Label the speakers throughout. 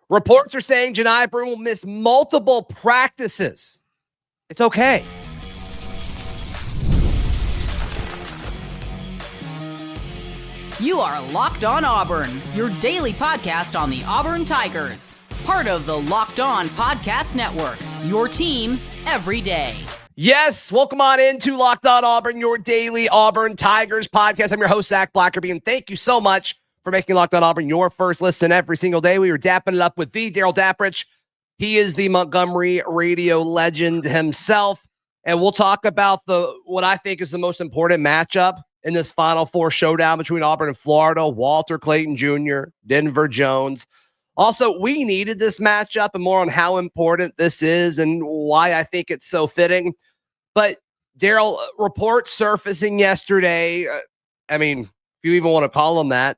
Speaker 1: Reports are saying Johni Broome will miss multiple practices. It's okay.
Speaker 2: You are Locked On Auburn, your daily podcast on the Auburn Tigers. Part of the Locked On Podcast Network, your team every day.
Speaker 1: Yes, welcome on into Locked On Auburn, your daily Auburn Tigers podcast. I'm your host, Zach Blackerby, and thank you so much for making Locked On Auburn your first listen every single day. We are dapping it up with the Darrell Dapprich. He is the Montgomery radio legend himself, and we'll talk about what I think is the most important matchup in this Final Four showdown between Auburn and Florida. Walter Clayton Jr., Denver Jones. Also, we needed this matchup and more on how important this is and why I think it's so fitting. But Darrell, reports surfacing yesterday, if you even want to call them that,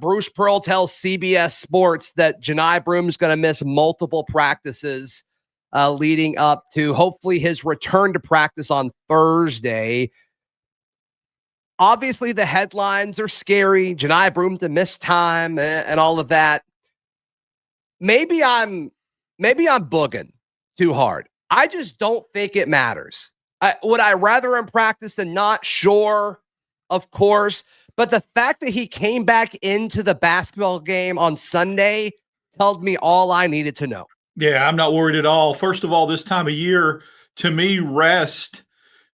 Speaker 1: Bruce Pearl tells CBS Sports that Johni Broome is going to miss multiple practices leading up to hopefully his return to practice on Thursday. Obviously, the headlines are scary. Johni Broome to miss time and all of that. Maybe I'm booging too hard. I just don't think it matters. Would I rather him practice than not? Sure, of course. But the fact that he came back into the basketball game on Sunday told me all I needed to know.
Speaker 3: Yeah, I'm not worried at all. First of all, this time of year, to me, rest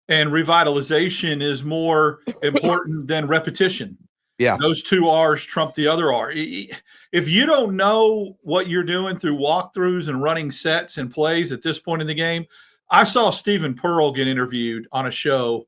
Speaker 3: and revitalization is more important than repetition.
Speaker 1: Yeah.
Speaker 3: Those two R's trump the other R. If you don't know what you're doing through walkthroughs and running sets and plays at this point in the game, I saw Stephen Pearl get interviewed on a show,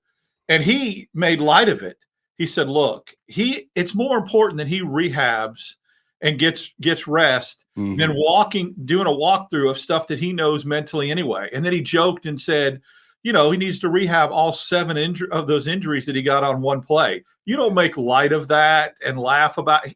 Speaker 3: and he made light of it. He said, look, it's more important that he rehabs and gets rest than doing a walkthrough of stuff that he knows mentally anyway. And then he joked and said, he needs to rehab all 7 of those injuries that he got on one play. You don't make light of that and laugh about it.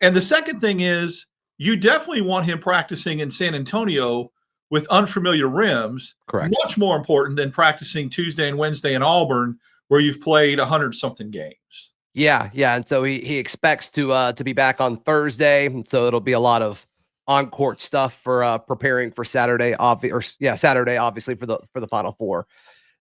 Speaker 3: And the second thing is, you definitely want him practicing in San Antonio with unfamiliar rims.
Speaker 1: Correct.
Speaker 3: Much more important than practicing Tuesday and Wednesday in Auburn, where you've played 100-something games.
Speaker 1: Yeah. And so he expects to be back on Thursday. So it'll be a lot of on-court stuff for preparing for Saturday. Saturday, obviously for the Final Four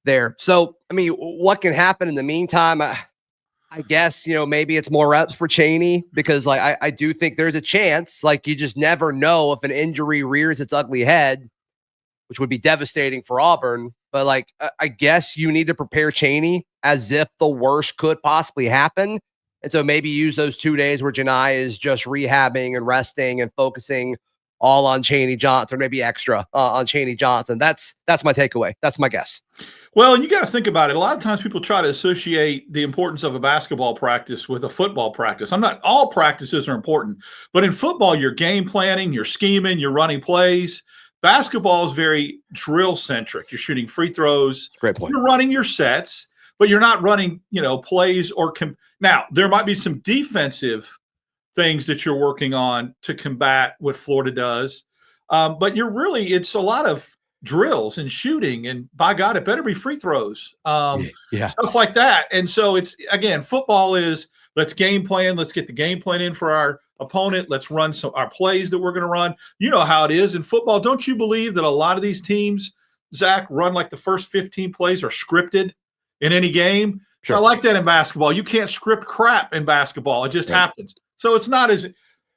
Speaker 1: there. So what can happen in the meantime? I guess maybe it's more reps for Chaney, because I do think there's a chance. You just never know if an injury rears its ugly head, which would be devastating for Auburn. But I guess you need to prepare Chaney as if the worst could possibly happen. And so maybe use those 2 days where Johni is just rehabbing and resting and focusing all on Chaney Johnson, or maybe extra on Chaney Johnson. That's my takeaway. That's my guess.
Speaker 3: Well, and you got to think about it. A lot of times people try to associate the importance of a basketball practice with a football practice. All practices are important, but in football, you're game planning, you're scheming, you're running plays. Basketball is very drill centric. You're shooting free throws.
Speaker 1: Great point.
Speaker 3: You're running your sets, but you're not running, plays or now there might be some defensive things that you're working on to combat what Florida does. But it's a lot of drills and shooting, and by God, it better be free throws, stuff like that. And so football is, let's game plan. Let's get the game plan in for our opponent. Let's run our plays that we're going to run. You know how it is in football. Don't you believe that a lot of these teams, Zach, run the first 15 plays are scripted in any game?
Speaker 1: Sure.
Speaker 3: So I like that in basketball. You can't script crap in basketball. It just happens. So it's not as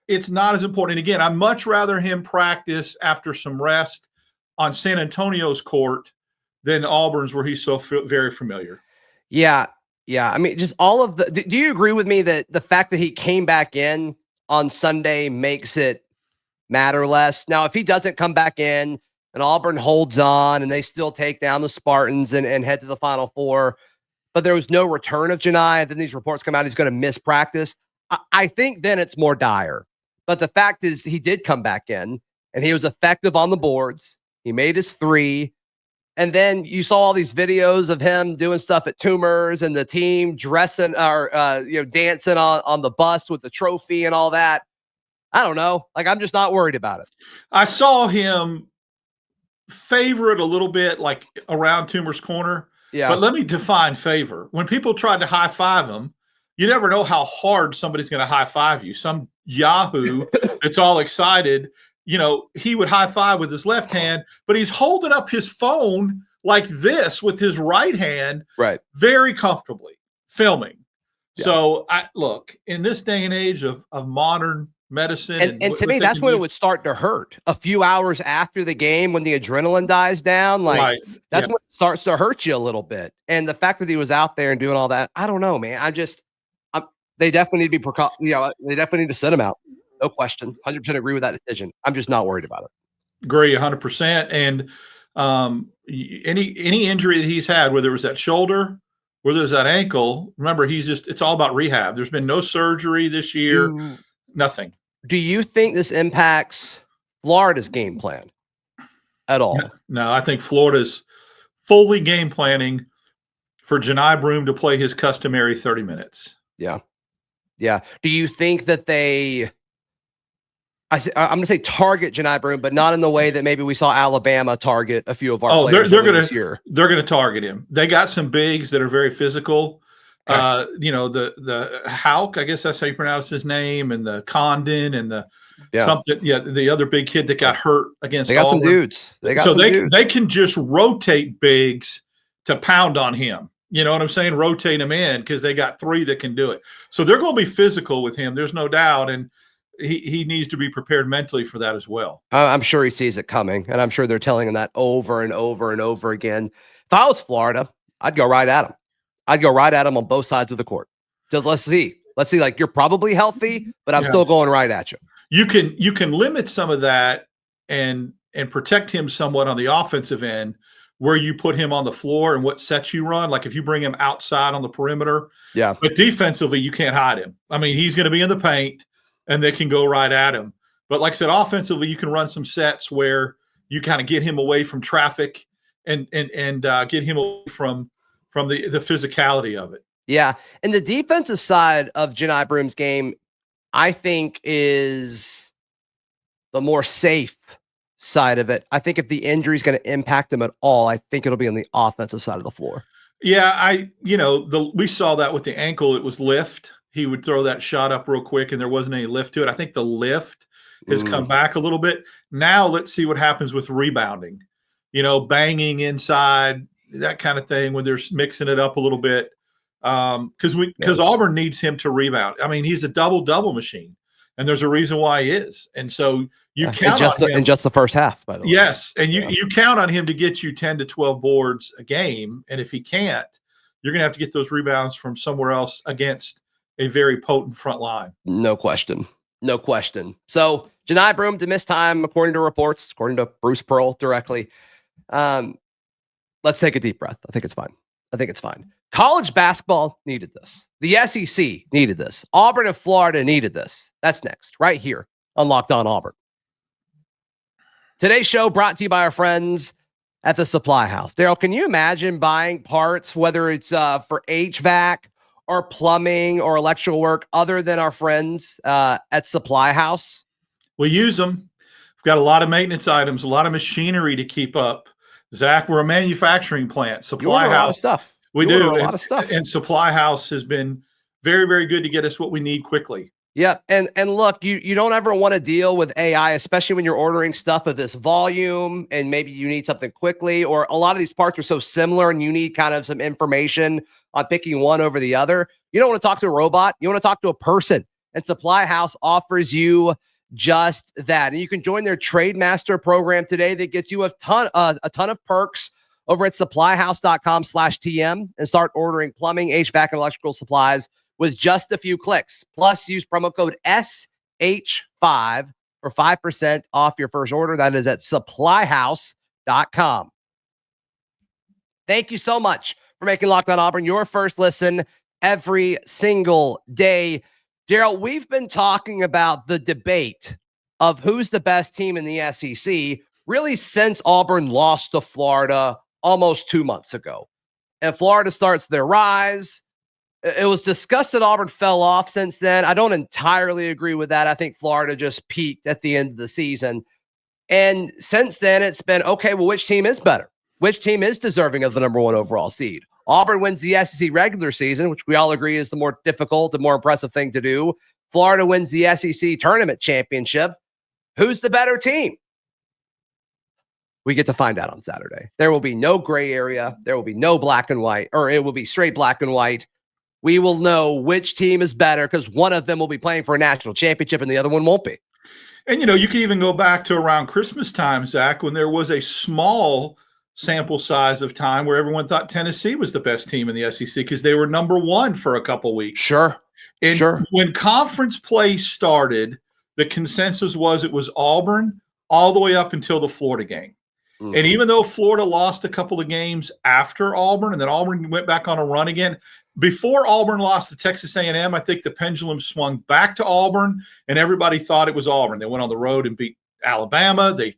Speaker 3: important. And again, I'd much rather him practice after some rest on San Antonio's court than Auburn's, where he's so very familiar.
Speaker 1: Yeah. Just all of do you agree with me that the fact that he came back in on Sunday makes it matter less? Now, if he doesn't come back in and Auburn holds on and they still take down the Spartans and head to the Final Four, but there was no return of Johni, and then these reports come out he's going to miss practice, I think then it's more dire. But the fact is, he did come back in and he was effective on the boards. He made his 3. And then you saw all these videos of him doing stuff at Tumors and the team dressing or dancing on the bus with the trophy and all that. I don't know. I'm just not worried about it.
Speaker 3: I saw him favor it a little bit, around Tumors corner.
Speaker 1: Yeah.
Speaker 3: But let me define favor. When people tried to high five him, you never know how hard somebody's going to high five you. Some Yahoo that's all excited he would high five with his left hand, but he's holding up his phone like this with his right hand,
Speaker 1: right,
Speaker 3: very comfortably filming.
Speaker 1: Yeah.
Speaker 3: So look, in this day and age of modern medicine,
Speaker 1: and to me, that's when it would start to hurt. A few hours after the game, when the adrenaline dies down, that's when it starts to hurt you a little bit. And the fact that he was out there and doing all that, I don't know, man. They definitely need to be they definitely need to sit him out. No question. 100% agree with that decision. I'm just not worried about it.
Speaker 3: Agree 100%. And any injury that he's had, whether it was that shoulder, whether it was that ankle, remember, it's all about rehab. There's been no surgery this year, nothing.
Speaker 1: Do you think this impacts Florida's game plan at all?
Speaker 3: No, I think Florida's fully game planning for Johni Broome to play his customary 30 minutes.
Speaker 1: Yeah. Yeah. Do you think that I'm going to say target Johni Broome, but not in the way that maybe we saw Alabama target a few of our players this year?
Speaker 3: They're going to target him. They got some bigs that are very physical. Okay. The Hauk, I guess that's how you pronounce his name, and the Condon and the other big kid that got hurt against.
Speaker 1: They got
Speaker 3: Auburn.
Speaker 1: some dudes.
Speaker 3: They can just rotate bigs to pound on him. You know what I'm saying? Rotate him in because they got 3 that can do it. So they're going to be physical with him. There's no doubt. And he needs to be prepared mentally for that as well.
Speaker 1: I'm sure he sees it coming, and I'm sure they're telling him that over and over and over again. If I was Florida, I'd go right at him. I'd go right at him on both sides of the court. Just let's see. Like, you're probably healthy, but I'm still going right at you.
Speaker 3: You can limit some of that and protect him somewhat on the offensive end, where you put him on the floor and what sets you run. Like if you bring him outside on the perimeter.
Speaker 1: Yeah.
Speaker 3: But defensively, you can't hide him. I mean, he's going to be in the paint and they can go right at him. But like I said, offensively, you can run some sets where you kind of get him away from traffic and get him away from the physicality of it.
Speaker 1: Yeah. And the defensive side of Johni Broome's game, I think, is the more safe side of it. I think if the injury is going to impact him at all, I think it'll be on the offensive side of the floor.
Speaker 3: Yeah, we saw that with the ankle. It was lift. He would throw that shot up real quick, and there wasn't any lift to it. I think the lift has come back a little bit. Now let's see what happens with rebounding. Banging inside, that kind of thing, when they're mixing it up a little bit. Because Auburn needs him to rebound. I mean, he's a double-double machine, and there's a reason why he is. And so you count on him.
Speaker 1: In just the first half, by the way.
Speaker 3: Yes, and you count on him to get you 10 to 12 boards a game, and if he can't, you're going to have to get those rebounds from somewhere else against a very potent front line.
Speaker 1: No question. So Johni Broome to miss time, according to reports, according to Bruce Pearl directly. Let's take a deep breath. I think it's fine. College basketball needed this. The SEC needed this. Auburn and Florida needed this. That's next, right here on Locked On Auburn. Today's show brought to you by our friends at the SupplyHouse. Darrell, can you imagine buying parts, whether it's for HVAC or plumbing or electrical work, other than our friends at SupplyHouse?
Speaker 3: We use them. We've got a lot of maintenance items, a lot of machinery to keep up. Zach, we're a manufacturing plant. SupplyHouse.
Speaker 1: A lot of stuff.
Speaker 3: We do.
Speaker 1: A lot of stuff.
Speaker 3: And SupplyHouse has been very, very good to get us what we need quickly.
Speaker 1: Yeah. And look, you don't ever want to deal with AI, especially when you're ordering stuff of this volume and maybe you need something quickly, or a lot of these parts are so similar and you need kind of some information on picking one over the other. You don't want to talk to a robot. You want to talk to a person. And SupplyHouse offers you just that. And you can join their Trade Master program today that gets you a ton of perks over at supplyhouse.com/TM and start ordering plumbing, HVAC, and electrical supplies with just a few clicks. Plus, use promo code SH5 for 5% off your first order. That is at supplyhouse.com. Thank you so much for making Locked On Auburn your first listen every single day. Darrell, we've been talking about the debate of who's the best team in the SEC really since Auburn lost to Florida almost 2 months ago. And Florida starts their rise. It was discussed that Auburn fell off since then. I don't entirely agree with that. I think Florida just peaked at the end of the season. And since then, it's been, okay, well, which team is better? Which team is deserving of the number 1 overall seed? Auburn wins the SEC regular season, which we all agree is the more difficult and more impressive thing to do. Florida wins the SEC tournament championship. Who's the better team? We get to find out on Saturday. There will be no gray area. There will be no black and white, or it will be straight black and white. We will know which team is better because one of them will be playing for a national championship and the other one won't be.
Speaker 3: And, you can even go back to around Christmas time, Zach, when there was a small sample size of time where everyone thought Tennessee was the best team in the SEC because they were number one for a couple weeks.
Speaker 1: Sure.
Speaker 3: And when conference play started, the consensus was it was Auburn all the way up until the Florida game. Mm-hmm. And even though Florida lost a couple of games after Auburn, and then Auburn went back on a run again, before Auburn lost to Texas A&M, I think the pendulum swung back to Auburn, and everybody thought it was Auburn. They went on the road and beat Alabama. They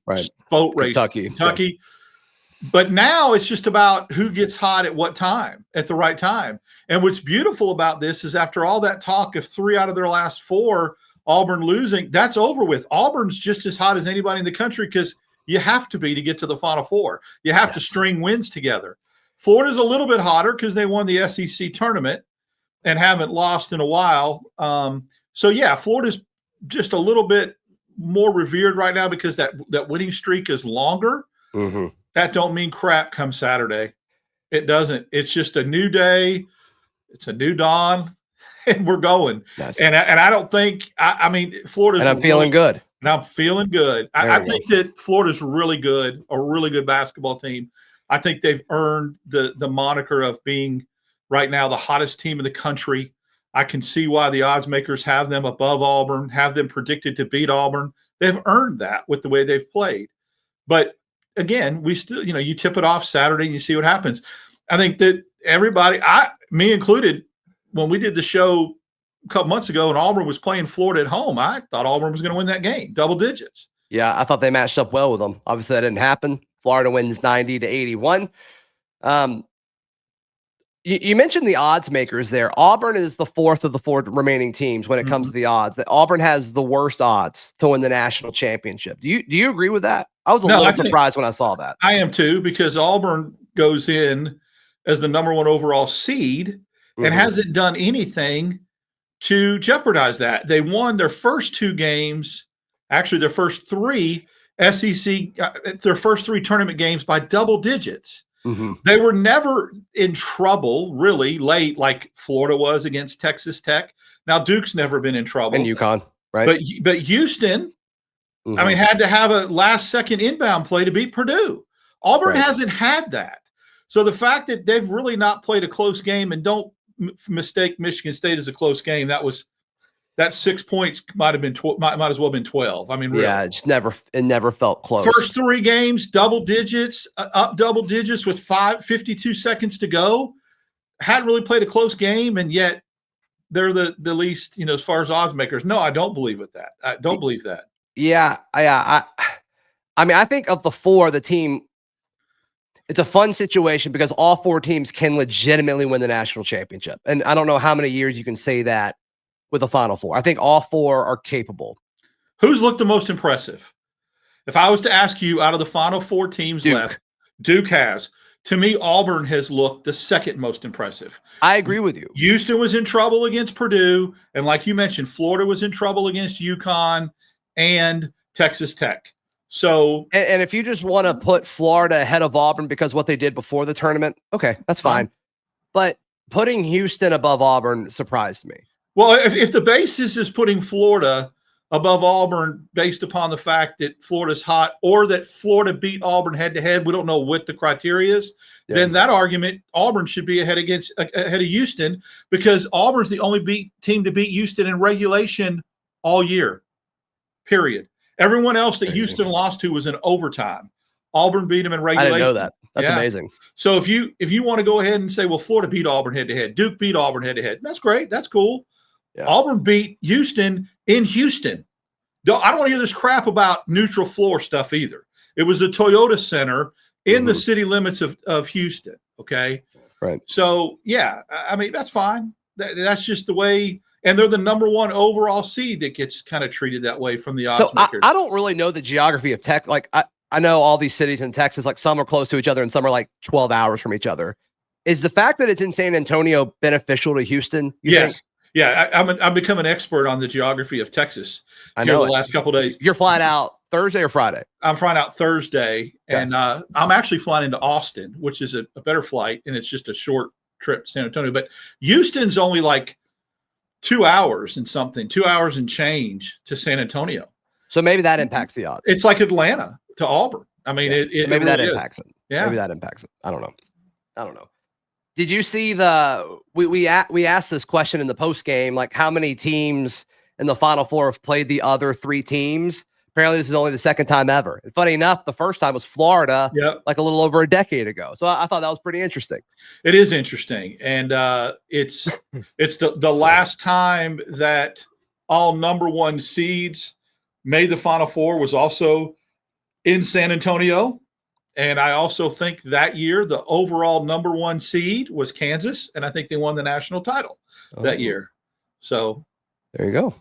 Speaker 3: boat raced Kentucky. Yeah. But now it's just about who gets hot at what time, at the right time. And what's beautiful about this is after all that talk of 3 out of their last 4, Auburn losing, that's over with. Auburn's just as hot as anybody in the country because you have to be to get to the Final Four. You have to string wins together. Florida's a little bit hotter because they won the SEC tournament and haven't lost in a while. Florida's just a little bit more revered right now because that winning streak is longer. Mm-hmm. That don't mean crap come Saturday. It doesn't. It's just a new day. It's a new dawn, and we're going. Nice. And I don't think Florida's.
Speaker 1: And I'm feeling good.
Speaker 3: And I'm feeling good. I think that Florida's really good, a really good basketball team. I think they've earned the moniker of being right now the hottest team in the country. I can see why the odds makers have them above Auburn, have them predicted to beat Auburn. They've earned that with the way they've played. But again, we still, you tip it off Saturday and you see what happens. I think that everybody, me included, when we did the show a couple months ago and Auburn was playing Florida at home, I thought Auburn was going to win that game, double digits.
Speaker 1: Yeah, I thought they matched up well with them. Obviously, that didn't happen. Florida wins 90-81. You mentioned the odds makers there. Auburn is the 4th of the 4 remaining teams when it comes to the odds. That Auburn has the worst odds to win the national championship. Do you agree with that? I was a little surprised when I saw that.
Speaker 3: I am too, because Auburn goes in as the number 1 overall seed and hasn't done anything to jeopardize that. They won their first 2 games, actually their first 3 SEC, their first 3 tournament games by double digits. Mm-hmm. They were never in trouble really late like Florida was against Texas Tech. Now Duke's never been in trouble.
Speaker 1: And UConn, right?
Speaker 3: But Houston, had to have a last-second inbound play to beat Purdue. Auburn hasn't had that. So the fact that they've really not played a close game, and don't mistake Michigan State as a close game, that 6 points might have been might as well have been 12. I mean, really.
Speaker 1: Yeah, it never felt close.
Speaker 3: First 3 games, double digits, up double digits with 52 seconds to go. Hadn't really played a close game, and yet they're the least, as far as odds makers. No, I don't believe that. I don't believe that.
Speaker 1: Yeah, I think of the 4, the team, it's a fun situation because all 4 teams can legitimately win the national championship. And I don't know how many years you can say that with the Final Four. I think all 4 are capable.
Speaker 3: Who's looked the most impressive? If I was to ask you out of the Final 4 teams left, Duke has. To me, Auburn has looked the second most impressive.
Speaker 1: I agree with you.
Speaker 3: Houston was in trouble against Purdue. And like you mentioned, Florida was in trouble against UConn and Texas Tech. So,
Speaker 1: and if you just want to put Florida ahead of Auburn because what they did before the tournament, okay, that's fine. But putting Houston above Auburn surprised me.
Speaker 3: Well, if the basis is putting Florida above Auburn based upon the fact that Florida's hot or that Florida beat Auburn head-to-head, we don't know what the criteria is, then that argument, Auburn should be ahead of Houston because Auburn's the only team to beat Houston in regulation all year, period. Everyone else that Houston lost to was in overtime. Auburn beat them in regulation.
Speaker 1: I didn't know that. That's amazing.
Speaker 3: So if you want to go ahead and say, well, Florida beat Auburn head-to-head, Duke beat Auburn head-to-head, that's great. That's cool. Yeah. Auburn beat Houston in Houston. I don't want to hear this crap about neutral floor stuff either. It was the Toyota Center in the city limits of Houston, okay?
Speaker 1: Right.
Speaker 3: So, yeah, that's fine. That's just the way – and they're the number 1 overall seed that gets kind of treated that way from the odds makers.
Speaker 1: I don't really know the geography of Texas. Like, I know all these cities in Texas, like some are close to each other and some are like 12 hours from each other. Is the fact that it's in San Antonio beneficial to Houston?
Speaker 3: Yes. Yeah, I've become an expert on the geography of Texas.
Speaker 1: I know
Speaker 3: the last couple of days.
Speaker 1: You're flying out Thursday or Friday?
Speaker 3: I'm flying out Thursday,
Speaker 1: Okay.
Speaker 3: and I'm actually flying into Austin, which is a better flight, and it's just a short trip to San Antonio. But Houston's only like 2 hours and something, 2 hours and change to San Antonio.
Speaker 1: So maybe that impacts the odds.
Speaker 3: It's like Atlanta to Auburn. I mean, it
Speaker 1: maybe
Speaker 3: really
Speaker 1: that
Speaker 3: is.
Speaker 1: impacts it.
Speaker 3: Yeah.
Speaker 1: Maybe that impacts it. I don't know. Did you see we asked this question in the post game, like how many teams in the Final Four have played the other three teams? Apparently, this is only the second time ever. And funny enough, the first time was Florida, like a little over a decade ago. So I thought that was pretty interesting.
Speaker 3: It is interesting, and it's the last time that all number one seeds made the Final Four was also in San Antonio. And I also think that year the overall number one seed was Kansas, and I think they won the national title that year. So
Speaker 1: there you go.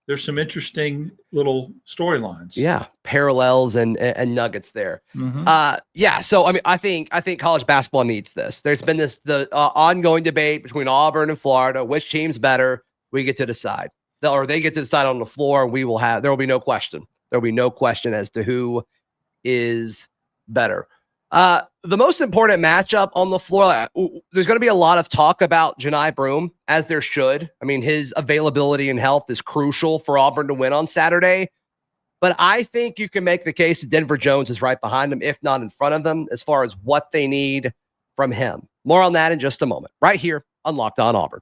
Speaker 3: There's some interesting little storylines.
Speaker 1: Yeah, parallels and nuggets there.
Speaker 3: Mm-hmm.
Speaker 1: So I mean, I think college basketball needs this. There's been the ongoing debate between Auburn and Florida, which team's better. We get to decide, or they get to decide on the floor. There will be no question. There will be no question as to who is better. The most important matchup on the floor, there's going to be a lot of talk about Johni Broome, as there should. I mean, his availability and health is crucial for Auburn to win on Saturday. But I think you can make the case that Denver Jones is right behind him, if not in front of them, as far as what they need from him. More on that in just a moment, right here on Locked On Auburn.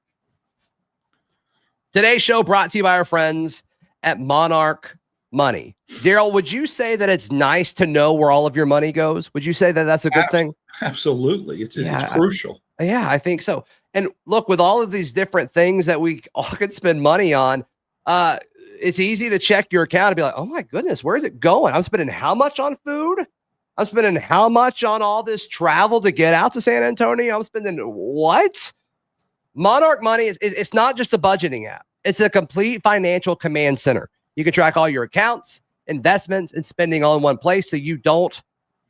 Speaker 1: Today's show brought to you by our friends at Monarch Money. Darrell, would you say that it's nice to know where all of your money goes? Would you say that that's a good thing?
Speaker 3: Absolutely. It's crucial.
Speaker 1: I think so. And look, with all of these different things that we all could spend money on, it's easy to check your account and be like, oh my goodness, where is it going? I'm spending how much on food? I'm spending how much on all this travel to get out to San Antonio? I'm spending what? Monarch Money, it's not just a budgeting app. It's a complete financial command center. You can track all your accounts, investments, and spending all in one place, so you don't.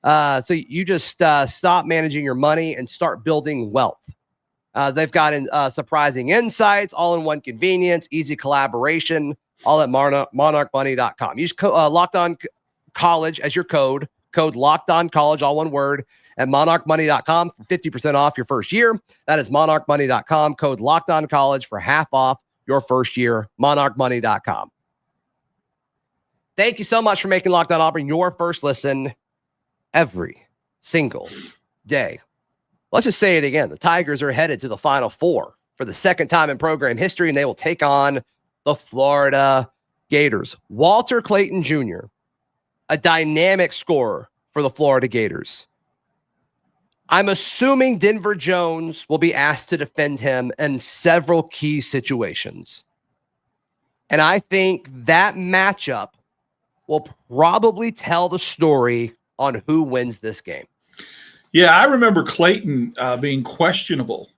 Speaker 1: So you just stop managing your money and start building wealth. They've got surprising insights, all in one convenience, easy collaboration, all at monarchmoney.com. Use Locked On College as your code Locked On College, all one word, at monarchmoney.com for 50% off your first year. That is monarchmoney.com, code Locked On College for half off your first year. Monarchmoney.com. Thank you so much for making Locked On Auburn your first listen every single day. Let's just say it again. The Tigers are headed to the Final Four for the second time in program history, and they will take on the Florida Gators. Walter Clayton Jr., a dynamic scorer for the Florida Gators. I'm assuming Denver Jones will be asked to defend him in several key situations. And I think that matchup will probably tell the story on who wins this game.
Speaker 3: Yeah, I remember Clayton being questionable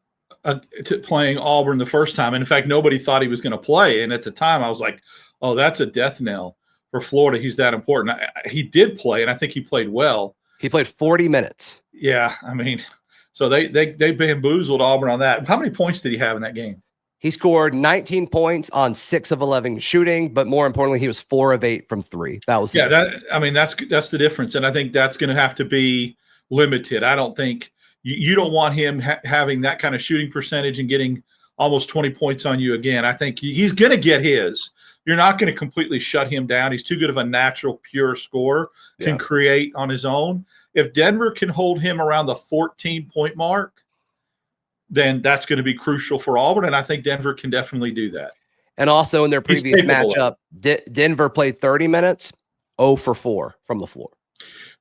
Speaker 3: to playing Auburn the first time. And in fact, nobody thought he was going to play. And at the time, I was like, oh, that's a death knell for Florida. He's that important. He did play, and I think he played well.
Speaker 1: He played 40 minutes.
Speaker 3: Yeah, I mean, so they bamboozled Auburn on that. How many points did he have in that game?
Speaker 1: He scored 19 points on 6 of 11 shooting, but more importantly, he was 4 of 8 from 3. That was
Speaker 3: that's the difference, and I think that's going to have to be limited. I don't think you don't want him having that kind of shooting percentage and getting almost 20 points on you again. I think he's going to get his. You're not going to completely shut him down. He's too good of a natural, pure scorer, can create on his own. If Denver can hold him around the 14-point mark, then that's going to be crucial for Auburn, and I think Denver can definitely do that.
Speaker 1: And also in their previous matchup, Denver played 30 minutes, 0 for 4 from the floor.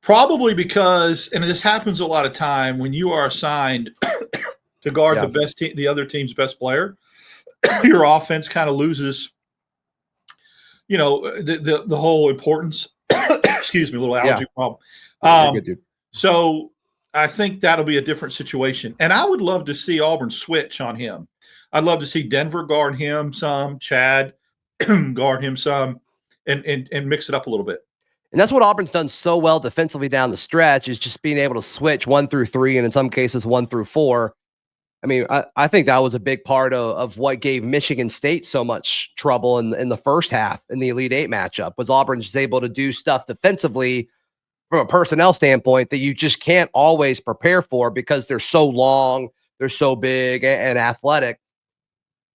Speaker 3: Probably because, and this happens a lot of time, when you are assigned to guard the other team's best player, your offense kind of loses, the whole importance. Excuse me, a little allergy problem.
Speaker 1: Good, dude.
Speaker 3: So I think that'll be a different situation. And I would love to see Auburn switch on him. I'd love to see Denver guard him some, Chad guard him some, and mix it up a little bit.
Speaker 1: And that's what Auburn's done so well defensively down the stretch, is just being able to switch 1 through 3, and in some cases 1 through 4. I mean, I think that was a big part of what gave Michigan State so much trouble in the first half in the Elite Eight matchup, was Auburn just able to do stuff defensively from a personnel standpoint that you just can't always prepare for because they're so long, they're so big and athletic.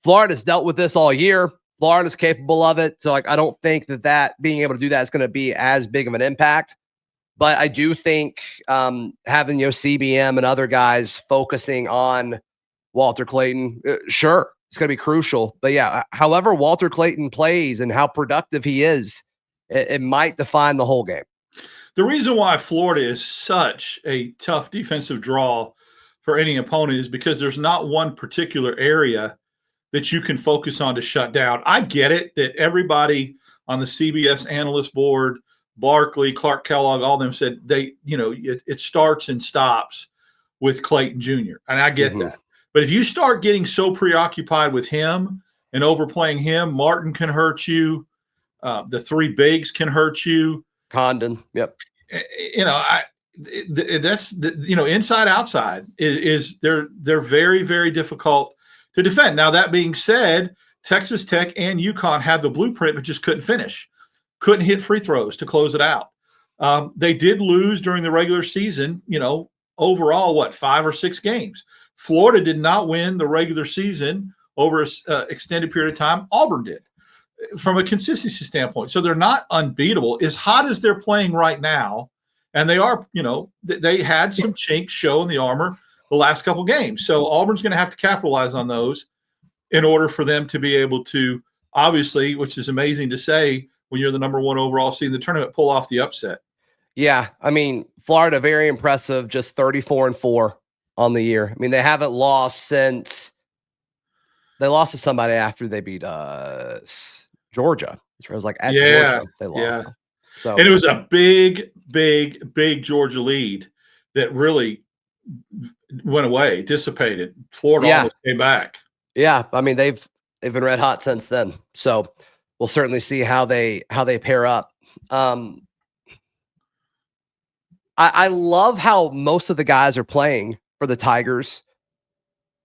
Speaker 1: Florida's dealt with this all year. Florida's capable of it. So I don't think that being able to do that is going to be as big of an impact. But I do think having, CBM and other guys focusing on Walter Clayton, sure, it's going to be crucial. But yeah, however Walter Clayton plays and how productive he is, it might define the whole game.
Speaker 3: The reason why Florida is such a tough defensive draw for any opponent is because there's not one particular area that you can focus on to shut down. I get it that everybody on the CBS analyst board, Barkley, Clark Kellogg, all of them said it starts and stops with Clayton Jr. And I get that. But if you start getting so preoccupied with him and overplaying him, Martin can hurt you. The three bigs can hurt you.
Speaker 1: Condon, yep.
Speaker 3: That's inside outside is they're very, very difficult to defend. Now, that being said, Texas Tech and UConn had the blueprint, but just couldn't finish, couldn't hit free throws to close it out. They did lose during the regular season, overall, 5 or 6 games. Florida did not win the regular season over an extended period of time. Auburn did, from a consistency standpoint. So they're not unbeatable. As hot as they're playing right now, and they are, they had some chinks show in the armor the last couple games. So Auburn's going to have to capitalize on those in order for them to be able to, obviously, which is amazing to say when you're the number 1 overall seed in the tournament, pull off the upset.
Speaker 1: Yeah, I mean, Florida, very impressive, just 34-4 on the year. I mean, they haven't lost since they lost to somebody after they beat Georgia. It was like Georgia they lost.
Speaker 3: Yeah.
Speaker 1: So,
Speaker 3: and it was a big Georgia lead that really went away, dissipated. Florida almost came back. Yeah,
Speaker 1: I mean, they've been red hot since then. So we'll certainly see how they pair up. I love how most of the guys are playing for the Tigers,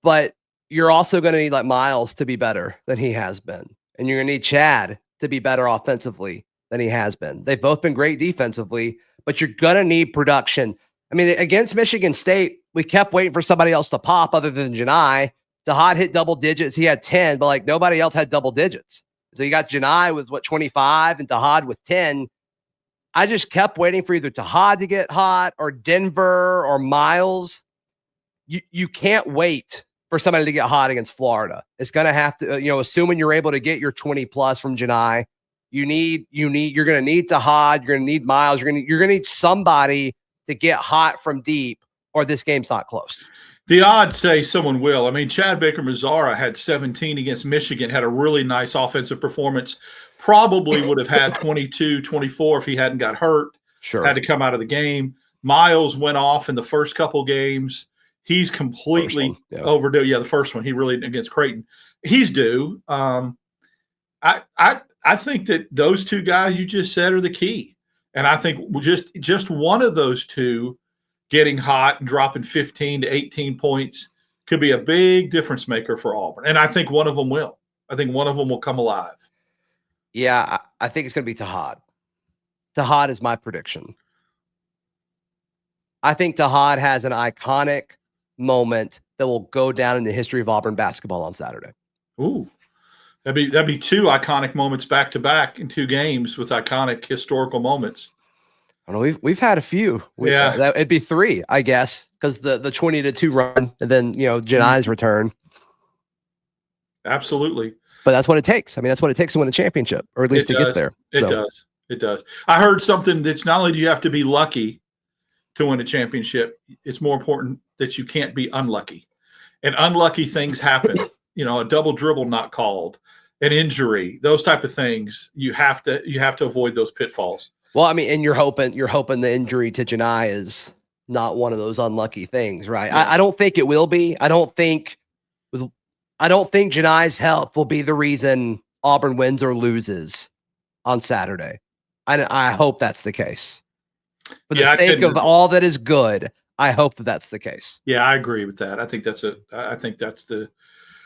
Speaker 1: but you're also going to need like Miles to be better than he has been. And you're going to need Chad to be better offensively than he has been. They've both been great defensively, but you're going to need production. I mean, against Michigan State, we kept waiting for somebody else to pop other than Johni. Tahad hit double digits. He had 10, but nobody else had double digits. So you got Johni with 25 and Tahad with 10. I just kept waiting for either Tahad to get hot or Denver or Miles. You can't wait for somebody to get hot against Florida. It's going to have to, assuming you're able to get your 20 plus from Johni, you're going to need Tahad, you're going to need Miles, you're going to need somebody to get hot from deep, or this game's not close.
Speaker 3: The odds say someone will. I mean, Chad Baker-Mazara had 17 against Michigan, had a really nice offensive performance. Probably would have had 22, 24 if he hadn't got hurt.
Speaker 1: Sure.
Speaker 3: Had to come out of the game. Miles went off in the first couple games. He's completely overdue. Yeah, the first one. He really, against Creighton. He's due. I think that those two guys you just said are the key. And I think just one of those two getting hot and dropping 15 to 18 points could be a big difference maker for Auburn. And I think one of them will. I think one of them will come alive.
Speaker 1: Yeah, I think it's going to be Tahad. Tahad is my prediction. I think Tahad has an iconic moment that will go down in the history of Auburn basketball on Saturday.
Speaker 3: Ooh, that'd be 2 iconic moments back to back in 2 games with iconic historical moments.
Speaker 1: I don't know, we've had a few. It'd be 3, I guess, because the 20-2 run and then Johni's return.
Speaker 3: Absolutely.
Speaker 1: But that's what it takes. I mean, that's what it takes to win a championship, or at least to get there.
Speaker 3: It does. It does. I heard something that's not only do you have to be lucky to win a championship, it's more important that you can't be unlucky. And unlucky things happen. A double dribble not called, an injury, those type of things. You have to avoid those pitfalls.
Speaker 1: Well, I mean, and you're hoping the injury to Johni is not one of those unlucky things, right? Yeah. I don't think it will be. I don't think Johni's health will be the reason Auburn wins or loses on Saturday. I hope that's the case. For the sake of all that is good, I hope that that's the case.
Speaker 3: Yeah, I agree with that. I think that's the.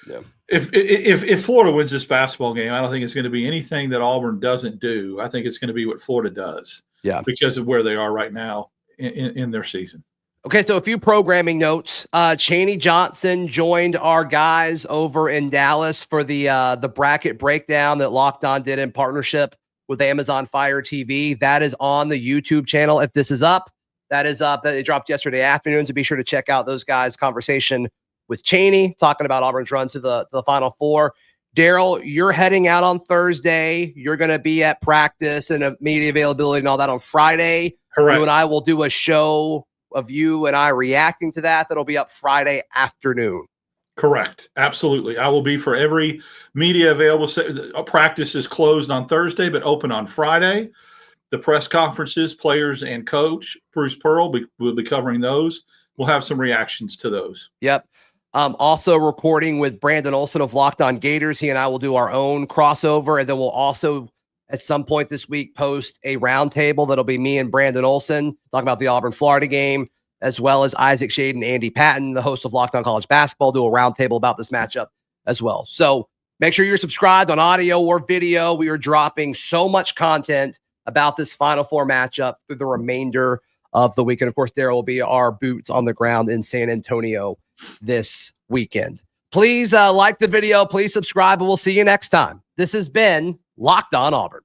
Speaker 1: Yeah.
Speaker 3: If Florida wins this basketball game, I don't think it's going to be anything that Auburn doesn't do. I think it's going to be what Florida does.
Speaker 1: Yeah.
Speaker 3: Because of where they are right now in their season.
Speaker 1: Okay, so a few programming notes. Chaney Johnson joined our guys over in Dallas for the bracket breakdown that Locked On did in partnership with Amazon Fire TV. That is on the YouTube channel. If this is up, that is up. That it dropped yesterday afternoon. So be sure to check out those guys' conversation with Chaney, talking about Auburn's run to the Final Four. Darrell, you're heading out on Thursday. You're going to be at practice and media availability and all that on Friday.
Speaker 3: Correct.
Speaker 1: You and I will do a show of you and I reacting to that. That'll be up Friday afternoon.
Speaker 3: Correct. Absolutely. I will be for every media available. Practice is closed on Thursday, but open on Friday. The press conferences, players and coach Bruce Pearl will be covering those. We'll have some reactions to those.
Speaker 1: Yep. Also recording with Brandon Olson of Locked On Gators. He and I will do our own crossover, and then we'll also at some point this week post a roundtable that'll be me and Brandon Olson talking about the Auburn-Florida game, as well as Isaac Shade and Andy Patton, the host of Locked On College Basketball, do a roundtable about this matchup as well. So make sure you're subscribed on audio or video. We are dropping so much content about this Final Four matchup through the remainder of the week. And of course, there will be our boots on the ground in San Antonio this weekend. Please like the video. Please subscribe, and we'll see you next time. This has been Locked On Auburn.